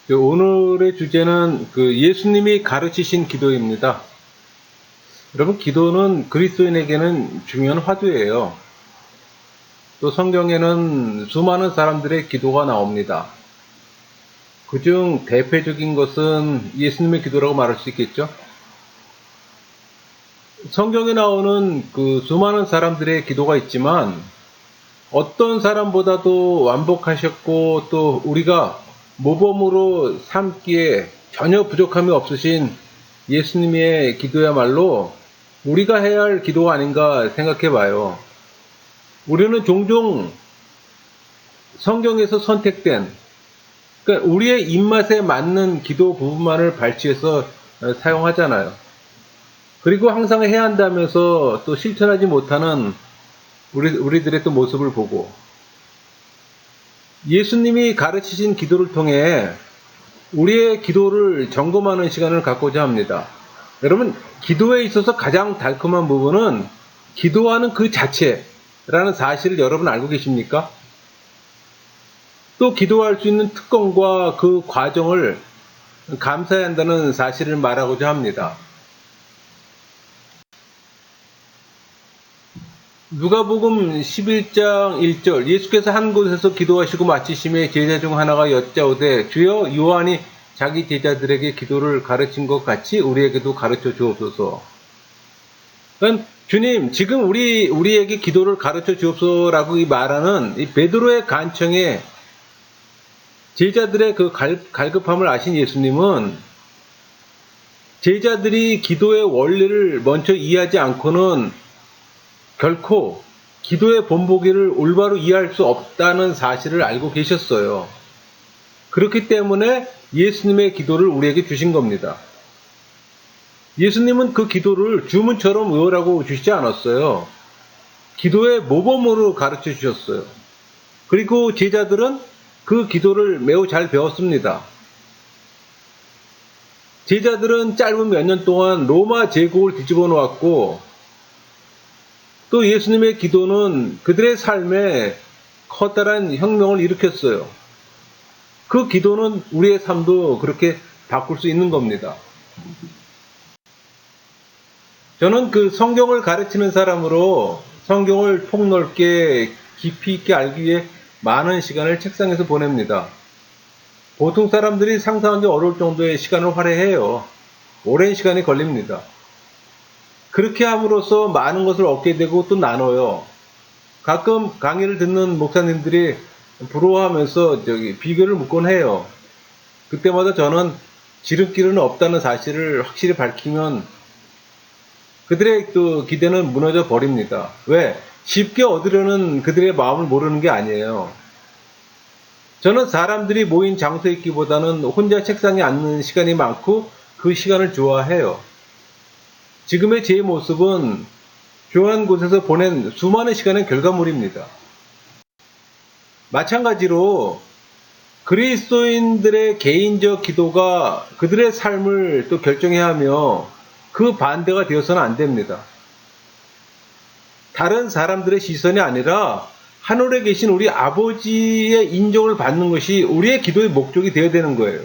오늘의 주제는 예수님이 가르치신 기도입니다. 여러분, 기도는 그리스도인에게는 중요한 화두예요. 또 성경에는 수많은 사람들의 기도가 나옵니다. 그중 대표적인 것은 예수님의 기도라고 말할 수 있겠죠. 성경에 나오는 수많은 사람들의 기도가 있지만 어떤 사람보다도 완벽하셨고 또 우리가 모범으로 삼기에 전혀 부족함이 없으신 예수님의 기도야말로 우리가 해야 할 기도가 아닌가 생각해 봐요. 우리는 종종 성경에서 선택된, 그러니까 우리의 입맛에 맞는 기도 부분만을 발췌해서 사용하잖아요. 그리고 항상 해야 한다면서 또 실천하지 못하는 우리들의 또 모습을 보고, 예수님이 가르치신 기도를 통해 우리의 기도를 점검하는 시간을 갖고자 합니다. 여러분, 기도에 있어서 가장 달콤한 부분은 기도하는 그 자체라는 사실을 여러분 알고 계십니까? 또 기도할 수 있는 특권과 그 과정을 감사해야 한다는 사실을 말하고자 합니다. 누가복음 11장 1절, 예수께서 한 곳에서 기도하시고 마치심에 제자 중 하나가 여짜오되 주여, 요한이 자기 제자들에게 기도를 가르친 것 같이 우리에게도 가르쳐 주옵소서. 그러니까 주님, 지금 우리에게 기도를 가르쳐 주옵소서라고 말하는 이 베드로의 간청에 제자들의 그 갈급함을 아신 예수님은 제자들이 기도의 원리를 먼저 이해하지 않고는 결코 기도의 본보기를 올바로 이해할 수 없다는 사실을 알고 계셨어요. 그렇기 때문에 예수님의 기도를 우리에게 주신 겁니다. 예수님은 그 기도를 주문처럼 외우라고 주시지 않았어요. 기도의 모범으로 가르쳐 주셨어요. 그리고 제자들은 그 기도를 매우 잘 배웠습니다. 제자들은 짧은 몇 년 동안 로마 제국을 뒤집어 놓았고, 또 예수님의 기도는 그들의 삶에 커다란 혁명을 일으켰어요. 그 기도는 우리의 삶도 그렇게 바꿀 수 있는 겁니다. 저는 성경을 가르치는 사람으로 성경을 폭넓게 깊이 있게 알기 위해 많은 시간을 책상에서 보냅니다. 보통 사람들이 상상하기 어려울 정도의 시간을 할애해요. 오랜 시간이 걸립니다. 그렇게 함으로써 많은 것을 얻게 되고 또 나눠요. 가끔 강의를 듣는 목사님들이 부러워하면서 비결을 묻곤 해요. 그때마다 저는 지름길은 없다는 사실을 확실히 밝히면 그들의 또 기대는 무너져 버립니다. 왜? 쉽게 얻으려는 그들의 마음을 모르는 게 아니에요. 저는 사람들이 모인 장소에 있기보다는 혼자 책상에 앉는 시간이 많고 그 시간을 좋아해요. 지금의 제 모습은 조용한 곳에서 보낸 수많은 시간의 결과물입니다. 마찬가지로 그리스도인들의 개인적 기도가 그들의 삶을 또 결정해야 하며 그 반대가 되어서는 안 됩니다. 다른 사람들의 시선이 아니라 하늘에 계신 우리 아버지의 인정을 받는 것이 우리의 기도의 목적이 되어야 되는 거예요.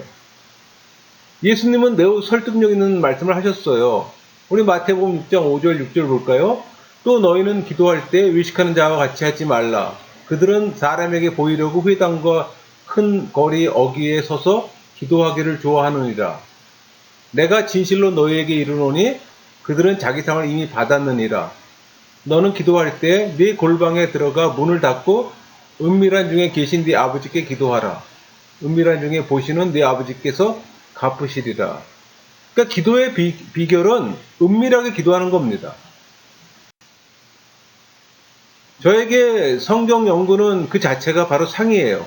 예수님은 매우 설득력 있는 말씀을 하셨어요. 우리 마태복음 6장 5절 6절 볼까요? 또 너희는 기도할 때 의식하는 자와 같이 하지 말라. 그들은 사람에게 보이려고 회당과 큰 거리 어귀에 서서 기도하기를 좋아하느니라. 내가 진실로 너희에게 이르노니 그들은 자기 상을 이미 받았느니라. 너는 기도할 때 네 골방에 들어가 문을 닫고 은밀한 중에 계신 네 아버지께 기도하라. 은밀한 중에 보시는 네 아버지께서 갚으시리라. 그러니까 기도의 비결은 은밀하게 기도하는 겁니다. 저에게 성경 연구는 그 자체가 바로 상이에요.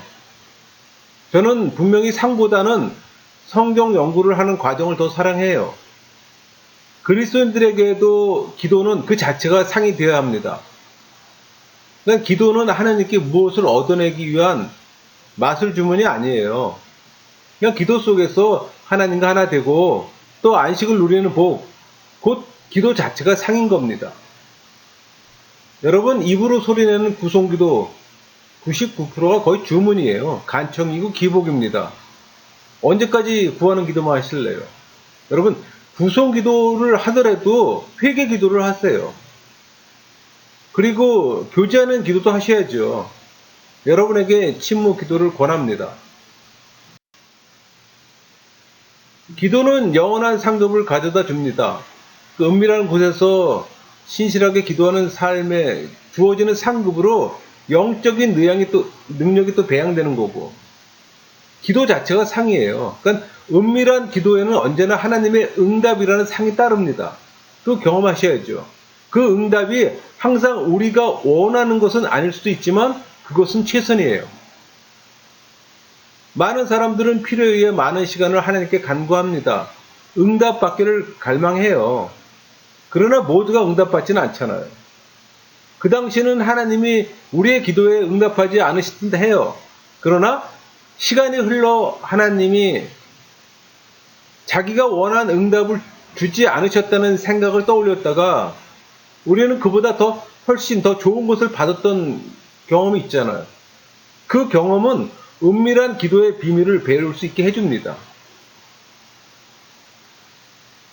저는 분명히 상보다는 성경 연구를 하는 과정을 더 사랑해요. 그리스도인들에게도 기도는 그 자체가 상이 되어야 합니다. 그러니까 기도는 하나님께 무엇을 얻어내기 위한 마술 주문이 아니에요. 그냥 기도 속에서 하나님과 하나 되고 또 안식을 누리는 복, 곧 기도 자체가 상인 겁니다. 여러분, 입으로 소리내는 구송기도 99%가 거의 주문이에요. 간청이고 기복입니다. 언제까지 구하는 기도만 하실래요? 여러분, 구속 기도를 하더라도 회개 기도를 하세요. 그리고 교제하는 기도도 하셔야죠. 여러분에게 침묵 기도를 권합니다. 기도는 영원한 상급을 가져다 줍니다. 그 은밀한 곳에서 신실하게 기도하는 삶에 주어지는 상급으로 영적인 능력이 또 배양되는 거고, 기도 자체가 상이에요. 그러니까 은밀한 기도에는 언제나 하나님의 응답이라는 상이 따릅니다. 또 경험하셔야죠. 그 응답이 항상 우리가 원하는 것은 아닐 수도 있지만 그것은 최선이에요. 많은 사람들은 필요에 의해 많은 시간을 하나님께 간구합니다. 응답받기를 갈망해요. 그러나 모두가 응답받지는 않잖아요. 그 당시에는 하나님이 우리의 기도에 응답하지 않으시던데 해요. 그러나 시간이 흘러 하나님이 자기가 원한 응답을 주지 않으셨다는 생각을 떠올렸다가 우리는 그보다 훨씬 더 좋은 것을 받았던 경험이 있잖아요. 그 경험은 은밀한 기도의 비밀을 배울 수 있게 해줍니다.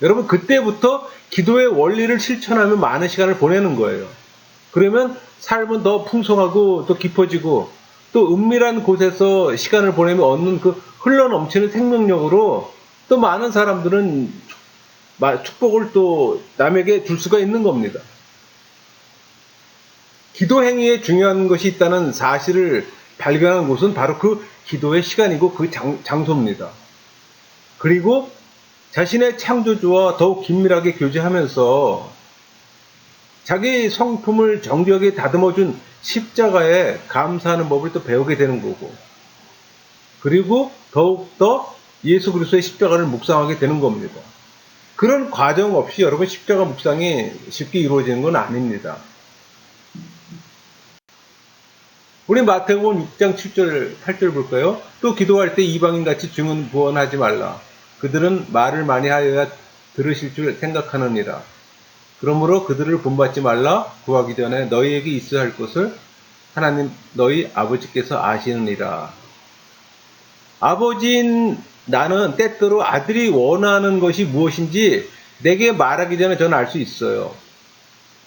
여러분, 그때부터 기도의 원리를 실천하며 많은 시간을 보내는 거예요. 그러면 삶은 더 풍성하고 또 깊어지고 또 은밀한 곳에서 시간을 보내며 얻는 그 흘러넘치는 생명력으로 또 많은 사람들은 축복을 또 남에게 줄 수가 있는 겁니다. 기도 행위에 중요한 것이 있다는 사실을 발견한 곳은 바로 그 기도의 시간이고 그 장소입니다. 그리고 자신의 창조주와 더욱 긴밀하게 교제하면서 자기 성품을 정결하게 다듬어준 십자가에 감사하는 법을 또 배우게 되는 거고, 그리고 더욱더 예수 그리스도의 십자가를 묵상하게 되는 겁니다. 그런 과정 없이 여러분 십자가 묵상이 쉽게 이루어지는 건 아닙니다. 우리 마태복음 6장 7절 8절 볼까요? 또 기도할 때 이방인같이 증언 부언하지 말라. 그들은 말을 많이 하여야 들으실 줄 생각하느니라. 그러므로 그들을 본받지 말라. 구하기 전에 너희에게 있어야 할 것을 하나님 너희 아버지께서 아시느니라. 아버지인 나는 때때로 아들이 원하는 것이 무엇인지 내게 말하기 전에 저는 알 수 있어요.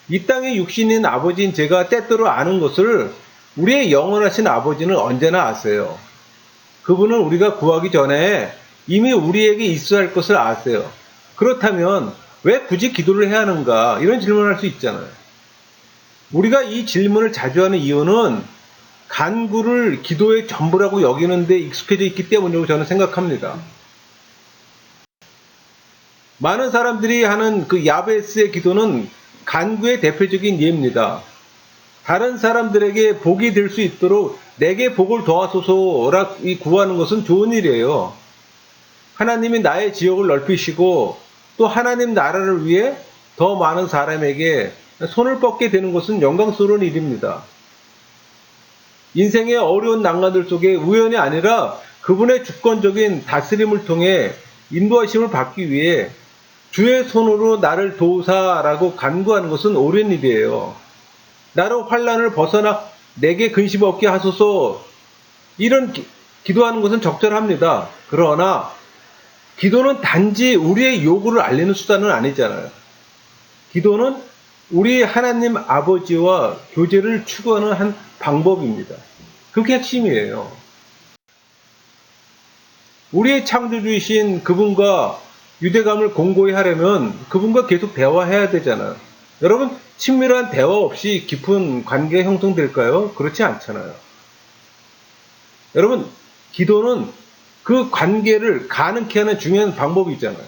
이 땅에 육신인 아버지인 제가 때때로 아는 것을 우리의 영원하신 아버지는 언제나 아세요. 그분은 우리가 구하기 전에 이미 우리에게 있어야 할 것을 아세요. 그렇다면 왜 굳이 기도를 해야 하는가? 이런 질문을 할 수 있잖아요. 우리가 이 질문을 자주 하는 이유는 간구를 기도의 전부라고 여기는데 익숙해져 있기 때문이라고 저는 생각합니다. 많은 사람들이 하는 그 야베스의 기도는 간구의 대표적인 예입니다. 다른 사람들에게 복이 될 수 있도록 내게 복을 더하소서라 구하는 것은 좋은 일이에요. 하나님이 나의 지역을 넓히시고 또 하나님 나라를 위해 더 많은 사람에게 손을 뻗게 되는 것은 영광스러운 일입니다. 인생의 어려운 난관들 속에 우연이 아니라 그분의 주권적인 다스림을 통해 인도하심을 받기 위해 주의 손으로 나를 도우사라고 간구하는 것은 옳은 일이에요. 나로 환난을 벗어나 내게 근심 없게 하소서, 이런 기도하는 것은 적절합니다. 그러나 기도는 단지 우리의 요구를 알리는 수단은 아니잖아요. 기도는 우리 하나님 아버지와 교제를 추구하는 한 방법입니다. 그게 핵심이에요. 우리의 창조주이신 그분과 유대감을 공고히 하려면 그분과 계속 대화해야 되잖아요. 여러분, 친밀한 대화 없이 깊은 관계가 형성될까요? 그렇지 않잖아요. 여러분, 기도는 그 관계를 가능케 하는 중요한 방법이잖아요.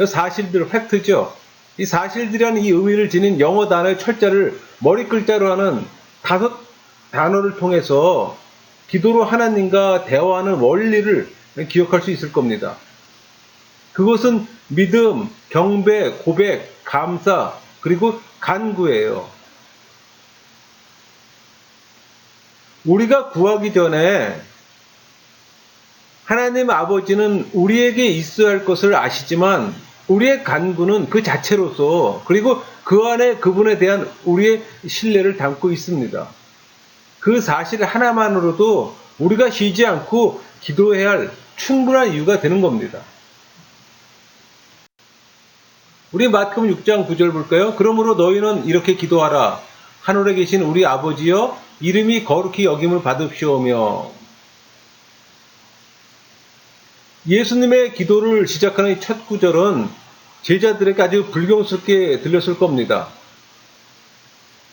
사실들, 팩트죠. 이 사실들이라는 이 의미를 지닌 영어 단어의 철자를 머리 글자로 하는 5 단어를 통해서 기도로 하나님과 대화하는 원리를 기억할 수 있을 겁니다. 그것은 믿음, 경배, 고백, 감사, 그리고 간구예요. 우리가 구하기 전에 하나님 아버지는 우리에게 있어야 할 것을 아시지만 우리의 간구는 그 자체로서, 그리고 그 안에 그분에 대한 우리의 신뢰를 담고 있습니다. 그 사실 하나만으로도 우리가 쉬지 않고 기도해야 할 충분한 이유가 되는 겁니다. 우리 마태복음 6장 9절 볼까요? 그러므로 너희는 이렇게 기도하라. 하늘에 계신 우리 아버지여, 이름이 거룩히 여김을 받으시오며. 예수님의 기도를 시작하는 첫 구절은 제자들에게 아주 불경스럽게 들렸을 겁니다.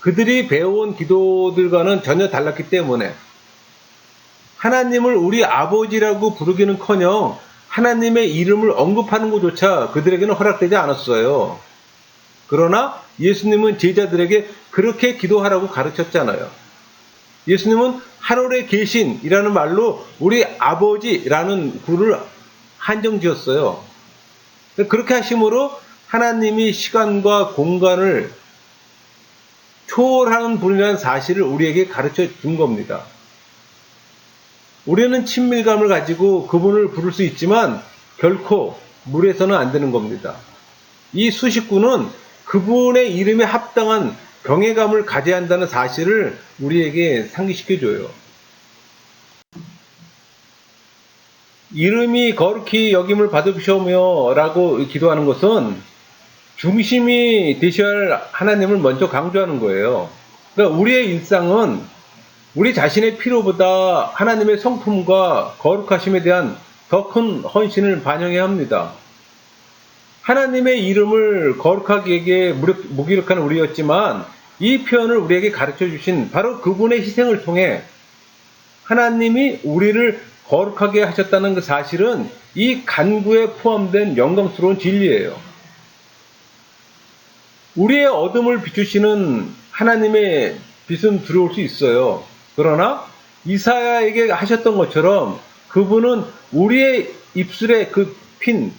그들이 배워온 기도들과는 전혀 달랐기 때문에 하나님을 우리 아버지라고 부르기는커녕 하나님의 이름을 언급하는 것조차 그들에게는 허락되지 않았어요. 그러나 예수님은 제자들에게 그렇게 기도하라고 가르쳤잖아요. 예수님은 하늘에 계신이라는 말로 우리 아버지라는 구를 한정지었어요. 그렇게 하심으로 하나님이 시간과 공간을 초월하는 분이라는 사실을 우리에게 가르쳐 준 겁니다. 우리는 친밀감을 가지고 그분을 부를 수 있지만 결코 물에서는 안 되는 겁니다. 이 수식구는 그분의 이름에 합당한 경외감을 가져야 한다는 사실을 우리에게 상기시켜줘요. 이름이 거룩히 여김을 받으시오며 라고 기도하는 것은 중심이 되셔야 할 하나님을 먼저 강조하는 거예요. 그러니까 우리의 일상은 우리 자신의 필요보다 하나님의 성품과 거룩하심에 대한 더 큰 헌신을 반영해야 합니다. 하나님의 이름을 거룩하게 여기에 무기력한 우리였지만 이 표현을 우리에게 가르쳐 주신 바로 그분의 희생을 통해 하나님이 우리를 거룩하게 하셨다는 그 사실은 이 간구에 포함된 영광스러운 진리예요. 우리의 어둠을 비추시는 하나님의 빛은 들어올 수 있어요. 그러나 이사야에게 하셨던 것처럼 그분은 우리의 입술에 그 핀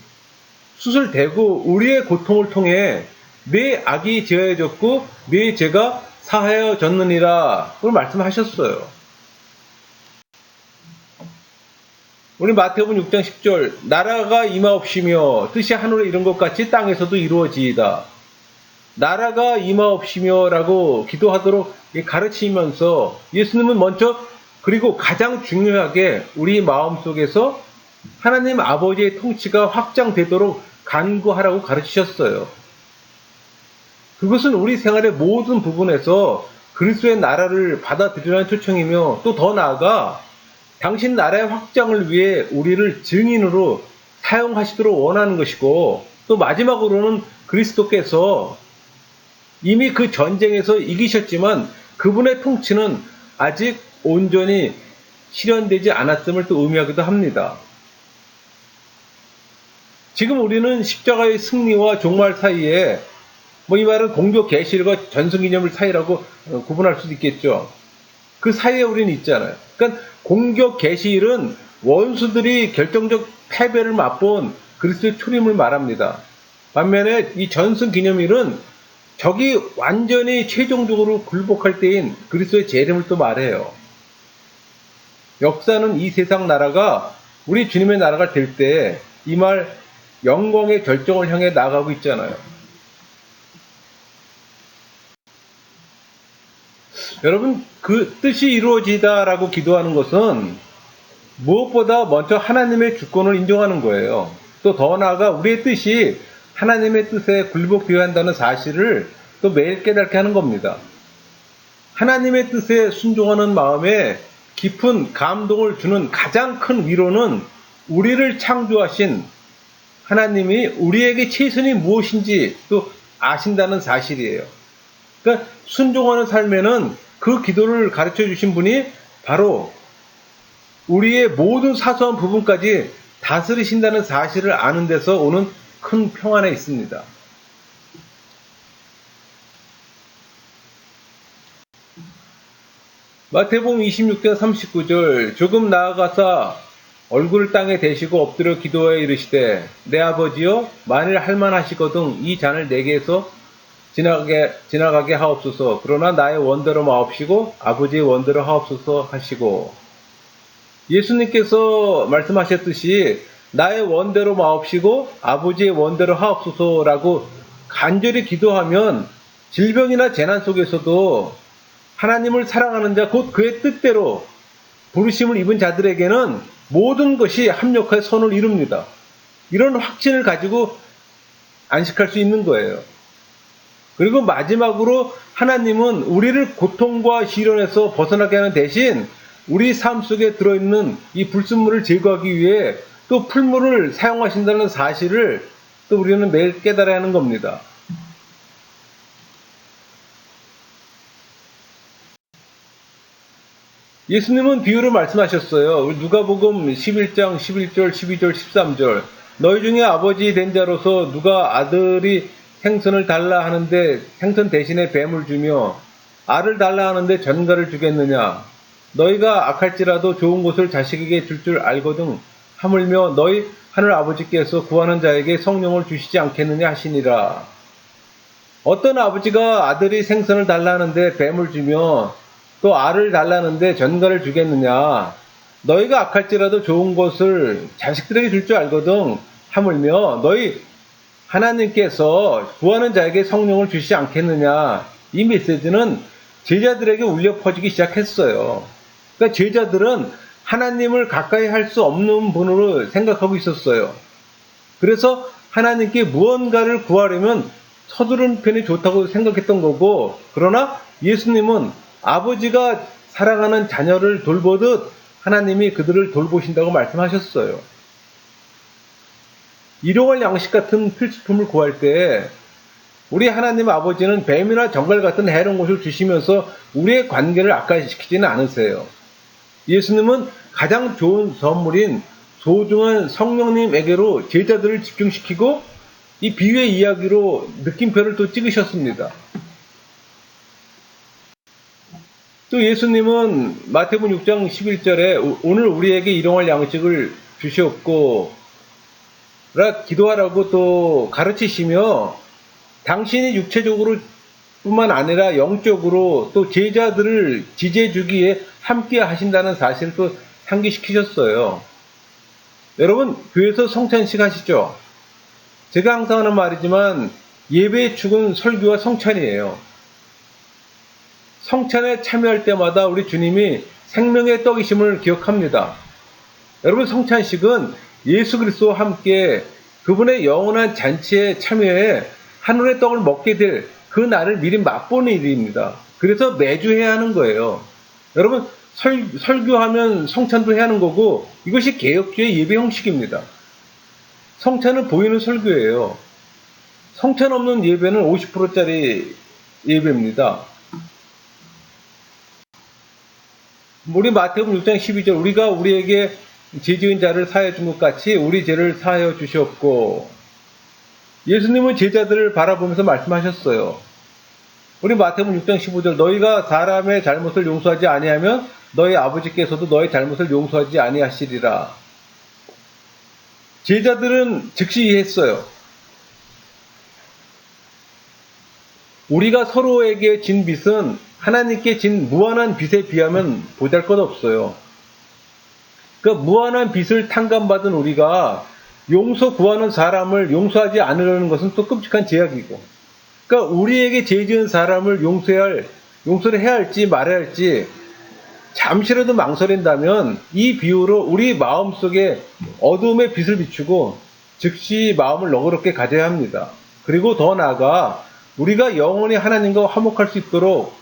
숯을 대고 우리의 고통을 통해 내 악이 제하여졌고 내 죄가 사하여졌느니라 그걸 말씀하셨어요. 우리 마태복음 6장 10절 나라가 임하옵시며 뜻이 하늘에 이룬 것 같이 땅에서도 이루어지이다. 나라가 임하옵시며 라고 기도하도록 가르치면서 예수님은 먼저 그리고 가장 중요하게 우리 마음속에서 하나님 아버지의 통치가 확장되도록 간구하라고 가르치셨어요. 그것은 우리 생활의 모든 부분에서 그리스도의 나라를 받아들이라는 초청이며 또 더 나아가 당신 나라의 확장을 위해 우리를 증인으로 사용하시도록 원하는 것이고 또 마지막으로는 그리스도께서 이미 그 전쟁에서 이기셨지만 그분의 통치는 아직 온전히 실현되지 않았음을 또 의미하기도 합니다. 지금 우리는 십자가의 승리와 종말 사이에 이 말은 공교 계시일과 전승기념일 사이라고 구분할 수도 있겠죠. 그 사이에 우리는 있잖아요. 그러니까 공교 계시일은 원수들이 결정적 패배를 맛본 그리스도의 초림을 말합니다. 반면에 이 전승기념일은 적이 완전히 최종적으로 굴복할 때인 그리스도의 재림을 또 말해요. 역사는 이 세상 나라가 우리 주님의 나라가 될 때 이 말 영광의 결정을 향해 나아가고 있잖아요. 여러분 그 뜻이 이루어지다라고 기도하는 것은 무엇보다 먼저 하나님의 주권을 인정하는 거예요. 또 더 나아가 우리의 뜻이 하나님의 뜻에 굴복되어야 한다는 사실을 또 매일 깨닫게 하는 겁니다. 하나님의 뜻에 순종하는 마음에 깊은 감동을 주는 가장 큰 위로는 우리를 창조하신 하나님이 우리에게 최선이 무엇인지 또 아신다는 사실이에요. 그러니까 순종하는 삶에는 그 기도를 가르쳐 주신 분이 바로 우리의 모든 사소한 부분까지 다스리신다는 사실을 아는 데서 오는 큰 평안에 있습니다. 마태복음 26장 39절 조금 나아가사 얼굴을 땅에 대시고 엎드려 기도하여 이르시되 내 아버지여 만일 할만하시거든 이 잔을 내게서 지나가게 하옵소서. 그러나 나의 원대로 마옵시고 아버지의 원대로 하옵소서 하시고 예수님께서 말씀하셨듯이 나의 원대로 마옵시고 아버지의 원대로 하옵소서라고 간절히 기도하면 질병이나 재난 속에서도 하나님을 사랑하는 자 곧 그의 뜻대로 부르심을 입은 자들에게는 모든 것이 합력하여 선을 이룹니다. 이런 확신을 가지고 안식할 수 있는 거예요. 그리고 마지막으로 하나님은 우리를 고통과 시련에서 벗어나게 하는 대신 우리 삶 속에 들어있는 이 불순물을 제거하기 위해 또 풀물을 사용하신다는 사실을 또 우리는 매일 깨달아야 하는 겁니다. 예수님은 비유를 말씀하셨어요. 누가복음 11장 11절, 12절, 13절. 너희 중에 아버지 된 자로서 누가 아들이 생선을 달라 하는데 생선 대신에 뱀을 주며 알을 달라 하는데 전갈을 주겠느냐. 너희가 악할지라도 좋은 것을 자식에게 줄 줄 알거든 하물며 너희 하늘 아버지께서 구하는 자에게 성령을 주시지 않겠느냐 하시니라. 어떤 아버지가 아들이 생선을 달라 하는데 뱀을 주며 또 알을 달라는데 전갈을 주겠느냐. 너희가 악할지라도 좋은 것을 자식들에게 줄 줄 알거든 하물며 너희 하나님께서 구하는 자에게 성령을 주시지 않겠느냐. 이 메시지는 제자들에게 울려 퍼지기 시작했어요. 그러니까 제자들은 하나님을 가까이 할 수 없는 분으로 생각하고 있었어요. 그래서 하나님께 무언가를 구하려면 서두른 편이 좋다고 생각했던 거고, 그러나 예수님은 아버지가 사랑하는 자녀를 돌보듯 하나님이 그들을 돌보신다고 말씀하셨어요. 일용할 양식 같은 필수품을 구할 때 우리 하나님 아버지는 뱀이나 정갈 같은 해로운 것을 주시면서 우리의 관계를 악화시키지는 않으세요. 예수님은 가장 좋은 선물인 소중한 성령님에게로 제자들을 집중시키고 이 비유의 이야기로 느낌표를 또 찍으셨습니다. 또 예수님은 마태복음 6장 11절에 오늘 우리에게 일용할 양식을 주시옵고 라 기도하라고 또 가르치시며 당신이 육체적으로 뿐만 아니라 영적으로 또 제자들을 지지해주기에 함께 하신다는 사실을 또 상기시키셨어요. 여러분 교회에서 성찬식 하시죠? 제가 항상 하는 말이지만 예배의 축은 설교와 성찬이에요. 성찬에 참여할 때마다 우리 주님이 생명의 떡이심을 기억합니다. 여러분 성찬식은 예수 그리스도와 함께 그분의 영원한 잔치에 참여해 하늘의 떡을 먹게 될 그 날을 미리 맛보는 일입니다. 그래서 매주 해야 하는 거예요. 여러분 설교하면 성찬도 해야 하는 거고 이것이 개혁주의 예배 형식입니다. 성찬은 보이는 설교예요. 성찬 없는 예배는 50%짜리 예배입니다. 우리 마태복음 6장 12절 우리가 우리에게 죄 지은 자를 사하여 준 것 같이 우리 죄를 사하여 주시옵고 예수님은 제자들을 바라보면서 말씀하셨어요. 우리 마태복음 6장 15절 너희가 사람의 잘못을 용서하지 아니하면 너희 아버지께서도 너희 잘못을 용서하지 아니하시리라. 제자들은 즉시 이해했어요. 우리가 서로에게 진 빚은 하나님께 진 무한한 빚에 비하면 보잘것없어요. 그 무한한 빚을 탕감받은 우리가 용서 구하는 사람을 용서하지 않으려는 것은 또 끔찍한 제약이고, 그러니까 우리에게 죄 지은 사람을 용서를 해야 할지 말아야 할지 잠시라도 망설인다면 이 비유로 우리 마음속에 어둠의 빛을 비추고 즉시 마음을 너그럽게 가져야 합니다. 그리고 더 나아가 우리가 영원히 하나님과 화목할 수 있도록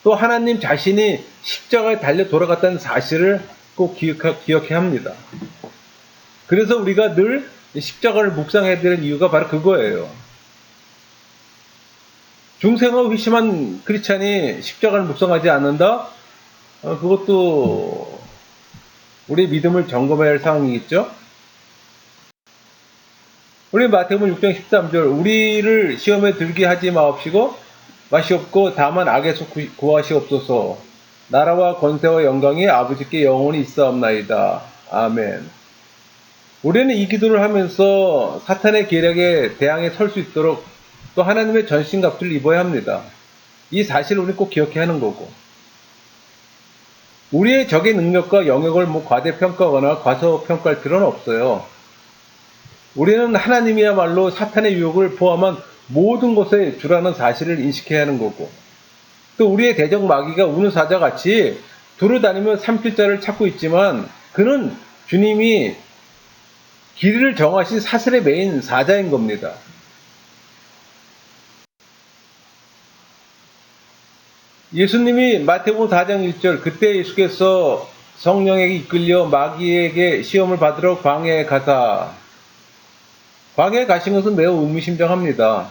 또 하나님 자신이 십자가에 달려 돌아갔다는 사실을 꼭 기억해야 합니다. 그래서 우리가 늘 십자가를 묵상해야 될 이유가 바로 그거예요. 중생하고 회심한 크리스찬이 십자가를 묵상하지 않는다? 그것도 우리 믿음을 점검해야 할 상황이겠죠? 우리 마태복음 6장 13절 우리를 시험에 들게 하지 마시옵고 다만 악에서 구하시옵소서. 나라와 권세와 영광이 아버지께 영원히 있사옵나이다. 아멘. 우리는 이 기도를 하면서 사탄의 계략에 대항해 설 수 있도록 또 하나님의 전신갑주를 입어야 합니다. 이 사실을 우리 꼭 기억해야 하는 거고, 우리의 적의 능력과 영역을 과대평가하거나 과소평가할 필요는 없어요. 우리는 하나님이야말로 사탄의 유혹을 포함한 모든 것의 주라는 사실을 인식해야 하는 거고, 또 우리의 대적 마귀가 우는 사자같이 두루 다니며 삼킬자를 찾고 있지만 그는 주님이 길을 정하신 사슬의 메인 사자인 겁니다. 예수님이 마태복음 4장 1절 그때 예수께서 성령에게 이끌려 마귀에게 시험을 받으러 광야에 가사 광야에 가신 것은 매우 의미심장합니다.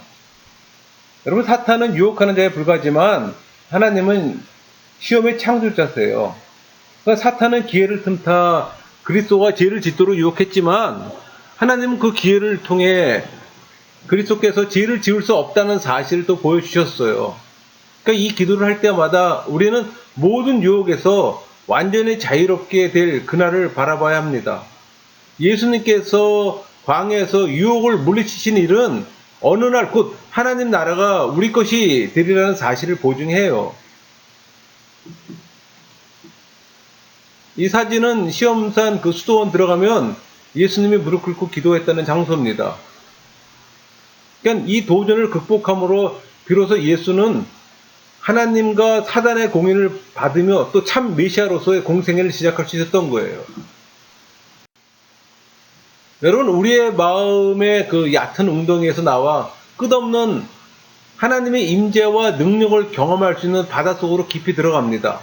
여러분 사탄은 유혹하는 자에 불과하지만 하나님은 시험의 창조자세요. 그러니까 사탄은 기회를 틈타 그리스도가 죄를 짓도록 유혹했지만 하나님은 그 기회를 통해 그리스도께서 죄를 지을 수 없다는 사실을 또 보여주셨어요. 그러니까 이 기도를 할 때마다 우리는 모든 유혹에서 완전히 자유롭게 될 그날을 바라봐야 합니다. 예수님께서 광야에서 유혹을 물리치신 일은 어느 날 곧 하나님 나라가 우리 것이 되리라는 사실을 보증해요. 이 사진은 시험산 그 수도원 들어가면 예수님이 무릎 꿇고 기도했다는 장소입니다. 그러니까 이 도전을 극복함으로 비로소 예수는 하나님과 사단의 공인을 받으며 또 참 메시아로서의 공생애를 시작할 수 있었던 거예요. 여러분 우리의 마음의 그 얕은 웅덩이에서 나와 끝없는 하나님의 임재와 능력을 경험할 수 있는 바닷속으로 깊이 들어갑니다.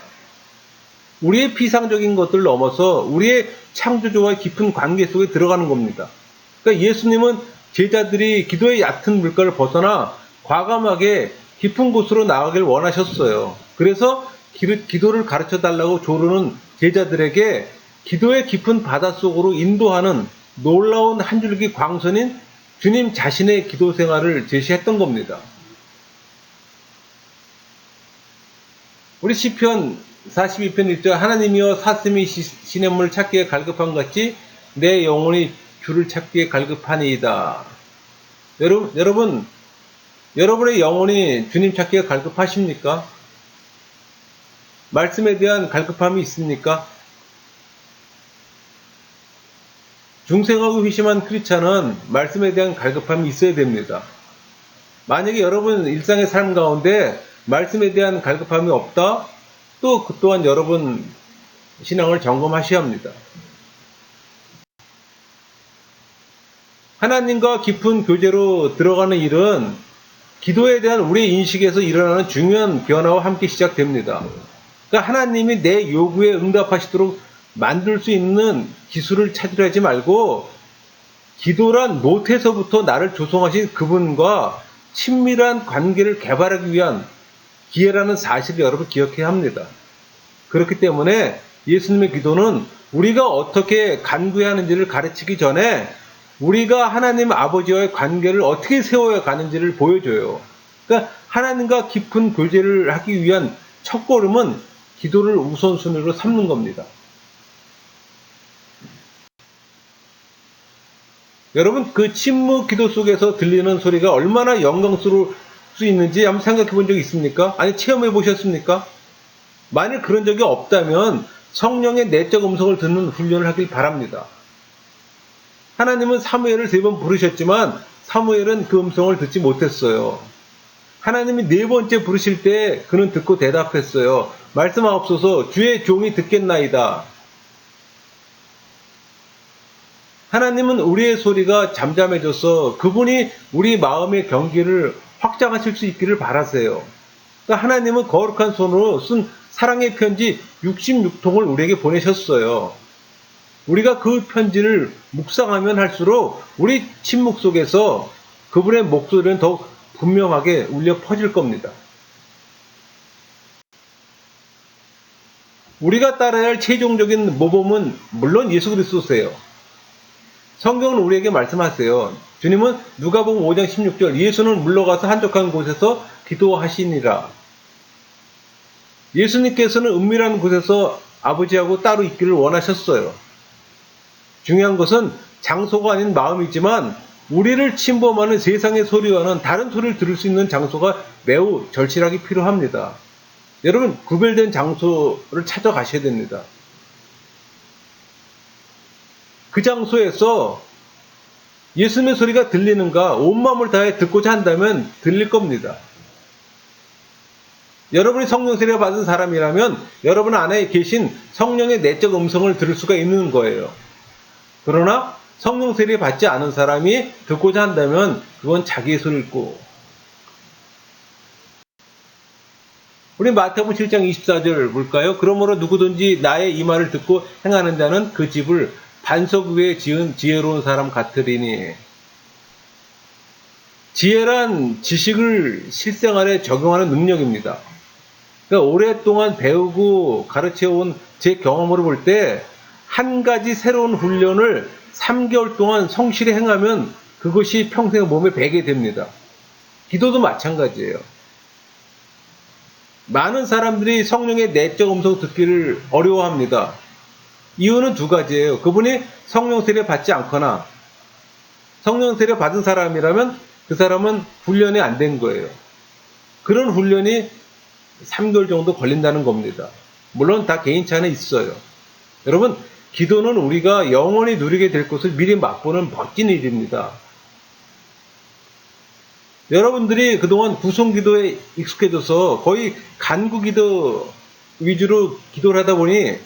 우리의 피상적인 것들을 넘어서 우리의 창조주와의 깊은 관계 속에 들어가는 겁니다. 그러니까 예수님은 제자들이 기도의 얕은 물가를 벗어나 과감하게 깊은 곳으로 나가길 원하셨어요. 그래서 기도를 가르쳐 달라고 조르는 제자들에게 기도의 깊은 바닷속으로 인도하는 놀라운 한 줄기 광선인 주님 자신의 기도 생활을 제시했던 겁니다. 우리 시편 42편 1절 하나님이여 사슴이 시냇물 찾기에 갈급한 것 같이 내 영혼이 주를 찾기에 갈급하니이다. 여러분의 영혼이 주님 찾기에 갈급하십니까? 말씀에 대한 갈급함이 있습니까? 중생하고 회심한 크리스찬은 말씀에 대한 갈급함이 있어야 됩니다. 만약에 여러분 일상의 삶 가운데 말씀에 대한 갈급함이 없다? 또 그 또한 여러분 신앙을 점검하셔야 합니다. 하나님과 깊은 교제로 들어가는 일은 기도에 대한 우리의 인식에서 일어나는 중요한 변화와 함께 시작됩니다. 그러니까 하나님이 내 요구에 응답하시도록 만들 수 있는 기술을 찾으려 하지 말고 기도란 못해서부터 나를 조성하신 그분과 친밀한 관계를 개발하기 위한 기회라는 사실을 여러분 기억해야 합니다. 그렇기 때문에 예수님의 기도는 우리가 어떻게 간구해야 하는지를 가르치기 전에 우리가 하나님 아버지와의 관계를 어떻게 세워야 가는지를 보여줘요. 그러니까 하나님과 깊은 교제를 하기 위한 첫걸음은 기도를 우선순위로 삼는 겁니다. 여러분 그 침묵 기도 속에서 들리는 소리가 얼마나 영광스러울 수 있는지 한번 생각해 본 적이 있습니까? 아니 체험해 보셨습니까? 만일 그런 적이 없다면 성령의 내적 음성을 듣는 훈련을 하길 바랍니다. 하나님은 사무엘을 3번 부르셨지만 사무엘은 그 음성을 듣지 못했어요. 하나님이 4번째 부르실 때 그는 듣고 대답했어요. 말씀하옵소서 주의 종이 듣겠나이다. 하나님은 우리의 소리가 잠잠해져서 그분이 우리 마음의 경계를 확장하실 수 있기를 바라세요. 그러니까 하나님은 거룩한 손으로 쓴 사랑의 편지 66통을 우리에게 보내셨어요. 우리가 그 편지를 묵상하면 할수록 우리 침묵 속에서 그분의 목소리는 더욱 분명하게 울려 퍼질 겁니다. 우리가 따라야 할 최종적인 모범은 물론 예수 그리스도세요. 성경은 우리에게 말씀하세요. 주님은 누가복음 5장 16절 예수는 물러가서 한적한 곳에서 기도하시니라. 예수님께서는 은밀한 곳에서 아버지하고 따로 있기를 원하셨어요. 중요한 것은 장소가 아닌 마음이지만 우리를 침범하는 세상의 소리와는 다른 소리를 들을 수 있는 장소가 매우 절실하게 필요합니다. 여러분 구별된 장소를 찾아가셔야 됩니다. 그 장소에서 예수님의 소리가 들리는가 온 마음을 다해 듣고자 한다면 들릴 겁니다. 여러분이 성령 세례를 받은 사람이라면 여러분 안에 계신 성령의 내적 음성을 들을 수가 있는 거예요. 그러나 성령 세례 받지 않은 사람이 듣고자 한다면 그건 자기의 소리일 거고. 우리 마태복음 7장 24절 볼까요? 그러므로 누구든지 나의 이 말을 듣고 행하는 자는 그 집을 반석 위에 지은 지혜로운 사람 같으리니. 지혜란 지식을 실생활에 적용하는 능력입니다. 그러니까 오랫동안 배우고 가르쳐온 제 경험으로 볼 때 한 가지 새로운 훈련을 3개월 동안 성실히 행하면 그것이 평생 몸에 배게 됩니다. 기도도 마찬가지예요. 많은 사람들이 성령의 내적 음성 듣기를 어려워합니다. 이유는 두 가지예요. 그분이 성령 세례 받지 않거나 성령 세례 받은 사람이라면 그 사람은 훈련이 안 된 거예요. 그런 훈련이 3개월 정도 걸린다는 겁니다. 물론 다 개인차는 있어요. 여러분, 기도는 우리가 영원히 누리게 될 것을 미리 맛보는 멋진 일입니다. 여러분들이 그동안 구성기도에 익숙해져서 거의 간구기도 위주로 기도를 하다 보니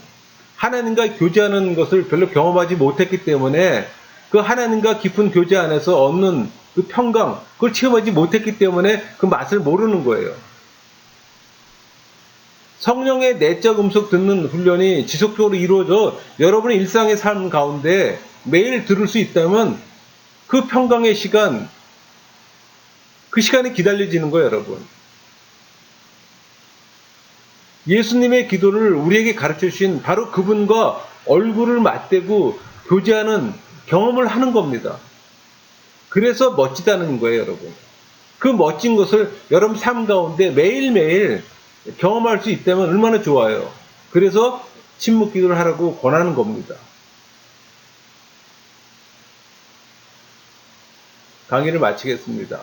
하나님과 교제하는 것을 별로 경험하지 못했기 때문에 그 하나님과 깊은 교제 안에서 얻는 그 평강, 그걸 체험하지 못했기 때문에 그 맛을 모르는 거예요. 성령의 내적 음성 듣는 훈련이 지속적으로 이루어져 여러분의 일상의 삶 가운데 매일 들을 수 있다면 그 평강의 시간, 그 시간이 기다려지는 거예요, 여러분. 예수님의 기도를 우리에게 가르쳐 주신 바로 그분과 얼굴을 맞대고 교제하는 경험을 하는 겁니다. 그래서 멋지다는 거예요, 여러분. 그 멋진 것을 여러분 삶 가운데 매일매일 경험할 수 있다면 얼마나 좋아요. 그래서 침묵 기도를 하라고 권하는 겁니다. 강의를 마치겠습니다.